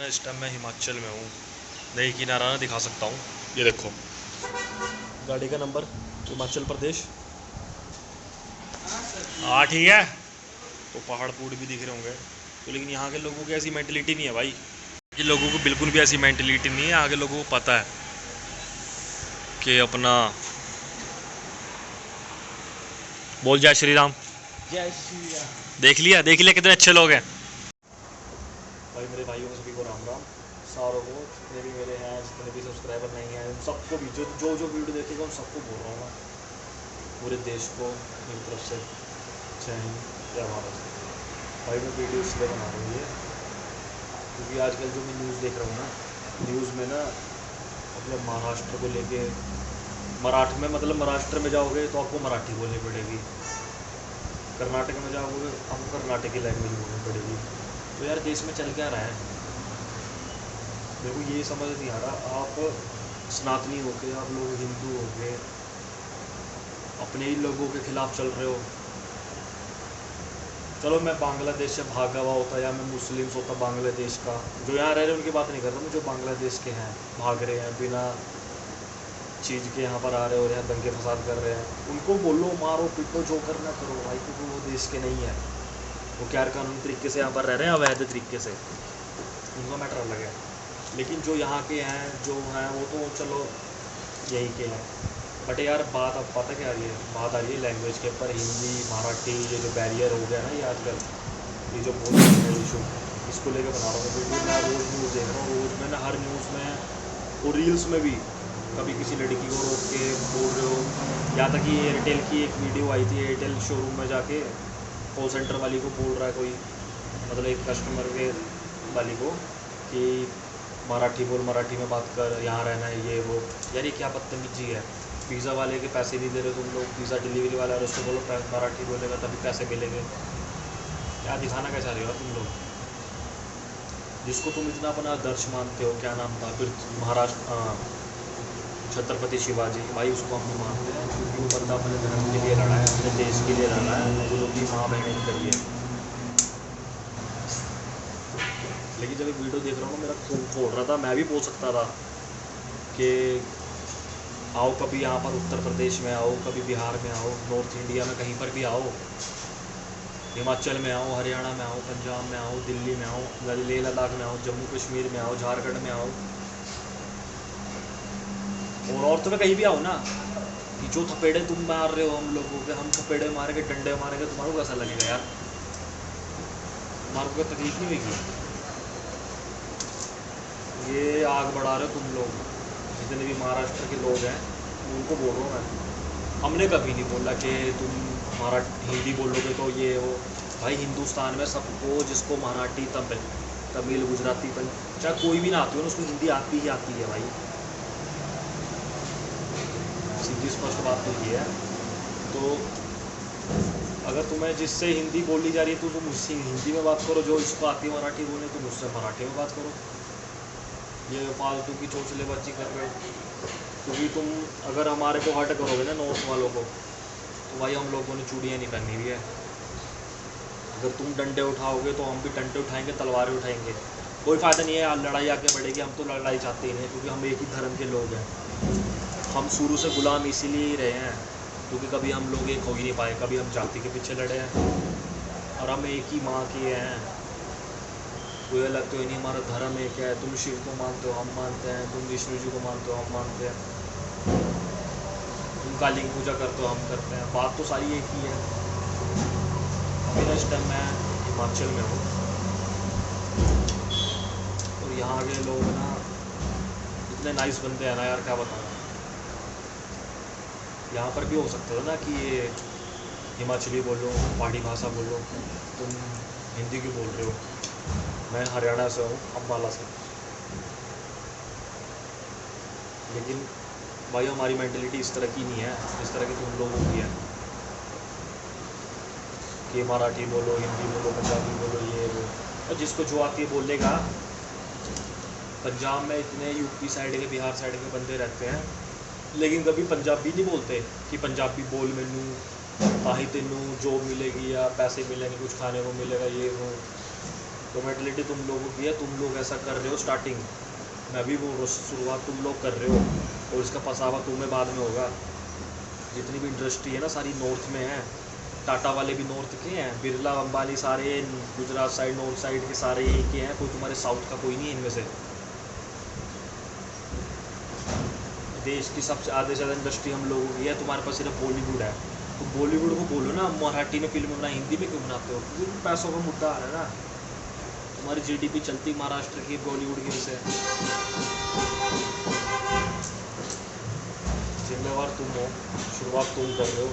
ना इस टाइम मैं हिमाचल में हूँ। नई किनारा दिखा सकता हूँ, ये देखो गाड़ी का नंबर, हिमाचल प्रदेश। हाँ ठीक है। तो पहाड़ पूड़ भी दिख रहे होंगे तो, लेकिन यहाँ के लोगों की ऐसी मेंटलिटी नहीं है भाई। ये लोगों को बिल्कुल भी ऐसी मेंटलिटी नहीं है। यहाँ के लोगों को पता है कि अपना बोल जय श्री राम। जय श्री राम। देख लिया कितने अच्छे लोग हैं भाई। मेरे भाइयों को सभी को राम राम। सारों को जितने भी मेरे हैं, जितने भी सब्सक्राइबर नहीं हैं, उन सबको भी जो वीडियो देखेगा उन सबको बोल रहा हूँ मैं, पूरे देश को मेरी तरफ से जय हिंद जय भारत। भाई मैं वीडियो इसलिए बना रहा हूँ ये, क्योंकि आजकल जो मैं न्यूज़ देख रहा हूँ ना, न्यूज़ में ना मतलब महाराष्ट्र को लेके, मराठी में मतलब महाराष्ट्र में जाओगे तो आपको मराठी बोलनी पड़ेगी, कर्नाटक में जाओगे आपको कर्नाटकी लैंग्वेज बोलनी पड़ेगी। तो यार देश में चल क्या रहा है मेरे को ये समझ नहीं आ रहा। आप सनातनी होके, आप लोग हिंदू होके अपने ही लोगों के खिलाफ चल रहे हो। चलो मैं बांग्लादेश से भागा हुआ होता या मैं मुस्लिम्स होता बांग्लादेश का, जो यहाँ रह रहे हैं उनकी बात नहीं कर रहा मैं, जो बांग्लादेश के हैं भाग रहे हैं बिना चीज़ के यहाँ पर आ रहे हो, यहाँ दंगे फसाद कर रहे हैं, उनको बोलो मारो पीटो जो करना करो भाई, क्योंकि वो देश के नहीं है। वो गैर कानूनी तरीके से यहाँ पर रह रहे हैं, अवैध तरीके से, उनका मैटर अलग है। लेकिन जो यहाँ के हैं जो हैं वो तो चलो यही के हैं। बट यार बात अब पता क्या आ रही है, बात आ रही है लैंग्वेज के ऊपर। हिंदी मराठी ये जो बैरियर हो गया ना ये आजकल, ये जो बोल रहे हैं इशू, इसको लेकर बना रहा हूँ वीडियो। मैं रोज़ न्यूज़ देख रहा हूँ, रोज़ में ना हर न्यूज़ में और रील्स में भी कभी किसी लड़की को रोक के बोल रहे हो। यहाँ तक कि एयरटेल की एक वीडियो आई थी, एयरटेल शोरूम में जाके कॉल सेंटर वाली को बोल रहा है कोई, मतलब एक कस्टमर के वाली को कि मराठी बोल, मराठी में बात कर, यहाँ रहना है ये वो। यार ये क्या बदतमीजी है। पिज़्ज़ा वाले के पैसे नहीं दे रहे तुम लोग, पिज़्ज़ा डिलीवरी वाला है उसको बोलो मराठी बोलेगा तभी पैसे मिलेंगे। क्या दिखाना क्या चाह रहे हो तुम लोग, जिसको तुम इतना अपना आदर्श मानते हो, क्या नाम था फिर, महाराष्ट्र छत्रपति शिवाजी, भाई उसको हम नहीं मानते हैं, क्योंकि वो बंदा अपने धर्म के लिए लड़ा है, अपने देश के लिए लड़ा है, जो भी माँ बहन की करी है। लेकिन जब वीडियो देख रहा हूँ मेरा खून खोल रहा था। मैं भी बोल सकता था कि आओ कभी यहाँ पर उत्तर प्रदेश में आओ, कभी बिहार में आओ, नॉर्थ इंडिया में कहीं पर भी आओ, हिमाचल में आओ, हरियाणा में आओ, पंजाब में आओ, दिल्ली में आओ, लेह लद्दाख में आओ, जम्मू कश्मीर में आओ, झारखंड में आओ, और नॉर्थ में कहीं भी आओ ना, कि जो थपेड़े तुम मार रहे हो हम लोगों के, हम थपेड़े मारेंगे, डंडे मारेंगे, तुम्हारे को कैसा लगेगा यार? तुम्हारे को तकलीफ नहीं होगी? ये आग बढ़ा रहे हो तुम लोग, जितने भी महाराष्ट्र के लोग हैं उनको बोल रहा हूँ मैं। हमने कभी नहीं बोला कि तुम हिंदी बोलोगे तो ये हो। भाई हिंदुस्तान में सबको, जिसको मराठी तमिल गुजराती चाहे कोई भी ना आती हो ना, उसको हिंदी आती ही आती है भाई। सीधी स्पष्ट बात तो ये है। तो अगर तुम्हें जिससे हिंदी बोली जा रही है तो तुम उससे हिंदी में बात करो, जो इसको आती है मराठी बोलने तो मुझसे मराठी में बात करो। ये फालतू की चोचले बच्ची कर रहे हो, क्योंकि तुम अगर हमारे को हट करोगे ना नॉर्थ वालों को, तो भाई हम लोगों ने चूड़ियाँ नहीं पहनी हुई है। अगर तुम डंडे उठाओगे तो हम भी डंडे उठाएंगे, तलवारें उठाएंगे, कोई फ़ायदा नहीं है, लड़ाई आगे बढ़ेगी। हम तो लड़ाई चाहते ही नहीं, क्योंकि हम एक ही धर्म के लोग हैं। हम शुरू से गुलाम इसीलिए ही रहे हैं, क्योंकि कभी हम लोग एक हो ही नहीं पाए, कभी हम जाति के पीछे लड़े हैं, और हम एक ही माँ के हैं। कोई अलग तो ही नहीं, हमारा धर्म एक है। तुम शिव को मानते हो, हम मानते हैं, तुम विष्णु जी को मानते हो, हम मानते हैं, तुम काली की पूजा करते हो, हम करते हैं, बात तो सारी एक ही है। अभी इस टाइम मैं हिमाचल में हूँ, और यहाँ के लोग ना इतने नाइस बनते हैं ना यार, क्या बताऊँ। यहाँ पर भी हो सकता था ना कि ये हिमाचली बोलो, पहाड़ी भाषा बोलो, तुम हिंदी क्यों बोल रहे हो? मैं हरियाणा से हूँ, अम्बाला से। लेकिन भाई हमारी मेंटलिटी इस तरह की नहीं है, इस तरह की तुम लोगों की है कि मराठी बोलो, हिंदी बोलो, पंजाबी बोलो, ये वो, और जिसको जो आती है बोलेगा। पंजाब में इतने यूपी साइड के, बिहार साइड के बंदे रहते हैं, लेकिन कभी पंजाबी नहीं बोलते कि पंजाबी बोल मैनू ताही तेनू जॉब मिलेगी या पैसे मिलेंगे, कुछ खाने को मिलेगा, ये वो। तो मेंटलिटी तुम लोगों की है, तुम लोग ऐसा कर रहे हो स्टार्टिंग, मैं भी वो शुरुआत तुम लोग कर रहे हो, और इसका पछतावा तुम्हें बाद में होगा। जितनी भी इंडस्ट्री है ना सारी नॉर्थ में है, टाटा वाले भी नॉर्थ के हैं, बिरला अंबानी सारे गुजरात साइड नॉर्थ साइड के सारे यहीं के हैं, कोई तुम्हारे साउथ का कोई नहीं है इनमें से। देश की सबसे आधे से ज़्यादा इंडस्ट्री हम लोगों की है, तुम्हारे पास सिर्फ बॉलीवुड है। तो बॉलीवुड को बोलो ना मराठी में फिल्म बना, हिंदी में क्यों बनाते हो? क्योंकि पैसों का मुद्दा आ रहा है ना, तुम्हारी जीडीपी चलती महाराष्ट्र की बॉलीवुड की वजह से। जिम्मेवार तुम हो, शुरुआत तुम कर रहे हो,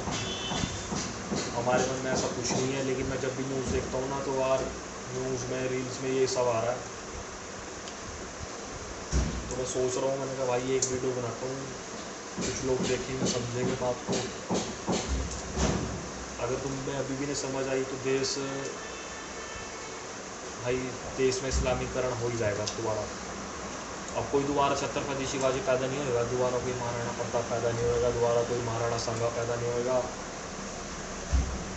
हमारे मन में ऐसा कुछ नहीं है। लेकिन मैं जब भी न्यूज़ देखता हूँ ना तो यार न्यूज़ में रील्स में ये सब आ रहा है, तो मैं सोच रहा हूँ, मैंने कहा भाई एक वीडियो बनाता हूँ, कुछ लोग देखेंगे समझेंगे बात को। अगर तुम्हें अभी भी नहीं समझ आई तो देश में इस्लामीकरण हो ही जाएगा दोबारा। अब कोई दोबारा छत्रपति शिवाजी पैदा नहीं होगा, दोबारा कोई महाराणा प्रताप पैदा नहीं होगा, दोबारा कोई महाराणा संगा पैदा नहीं होगा,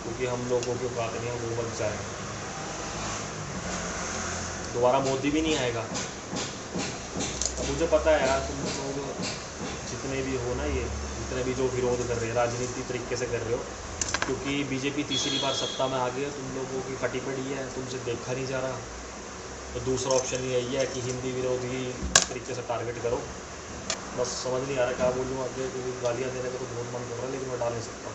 क्योंकि हम लोगों की बात नहीं है वो बच जाए। दोबारा मोदी भी नहीं आएगा। अब मुझे पता है यार, तुम लोग जितने भी हो ना, ये जितने भी जो विरोध कर रहे हैं राजनीति तरीके से कर रहे हो, क्योंकि बीजेपी तीसरी बार सत्ता में आ गई है, तुम लोगों की फटी पड़ी है, तुमसे देखा नहीं जा रहा। तो दूसरा ऑप्शन यही है कि हिंदी विरोधी तरीके से टारगेट करो। बस समझ नहीं आ रहा क्या बोलूँ आगे, क्योंकि गालियाँ देने का तो बहुत मन कर रहा है, लेकिन मैं डाल नहीं सकता,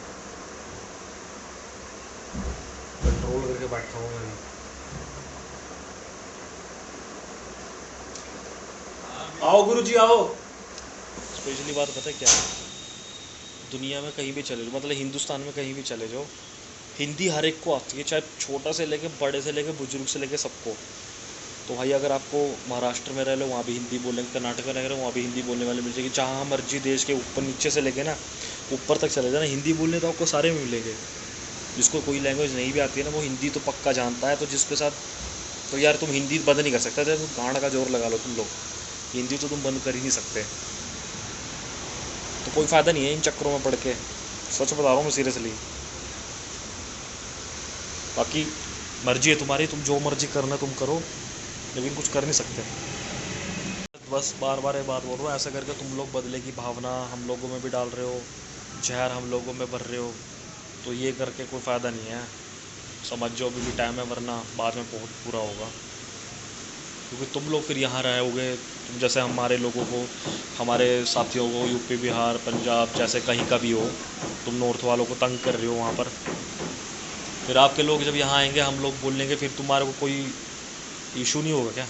कंट्रोल करके बैठा हूँ मैं। आओ गुरुजी आओ। स्पेशली बात पता है क्या है, दुनिया में कहीं भी चले जाओ, मतलब हिंदुस्तान में कहीं भी चले जाओ, हिंदी हर एक को आती है, चाहे छोटा से लेके बड़े से लेके बुजुर्ग से लेके सबको। तो भाई अगर आपको महाराष्ट्र में रह लो वहाँ भी हिंदी बोलेंगे, कर्नाटक में रह रहे हो वहाँ भी हिंदी बोलने वाले मिल जाएगी, जहाँ मर्जी देश के ऊपर नीचे से लेके ना ऊपर तक चले जाना, हिंदी बोलने तो आपको सारे में मिलेंगे। जिसको कोई लैंग्वेज नहीं भी आती है ना वो हिंदी तो पक्का जानता है, तो जिसके साथ तो यार तुम हिंदी बंद नहीं कर सकते थे, तो गांड का जोर लगा लो तुम लोग, हिंदी तो तुम बंद कर ही नहीं सकते। तो कोई फ़ायदा नहीं है इन चक्करों में पड़ के, सच बता रहा हूँ मैं सीरियसली। बाकी मर्जी है तुम्हारी, तुम जो मर्जी करना तुम करो, लेकिन कुछ कर नहीं सकते। बस बार बार ये बात बोल रहा हूँ, ऐसा करके तुम लोग बदले की भावना हम लोगों में भी डाल रहे हो, जहर हम लोगों में भर रहे हो, तो ये करके कोई फ़ायदा नहीं है। समझ जाओ अभी भी टाइम है, वरना बाद में बहुत बुरा होगा। क्योंकि तुम लोग फिर यहाँ रहोगे, तुम जैसे हमारे लोगों को, हमारे साथियों को यूपी बिहार पंजाब जैसे कहीं का भी हो, तुम नॉर्थ वालों को तंग कर रहे हो वहाँ पर, फिर आपके लोग जब यहाँ आएंगे हम लोग बोल लेंगे, फिर तुम्हारे को कोई इशू नहीं होगा क्या?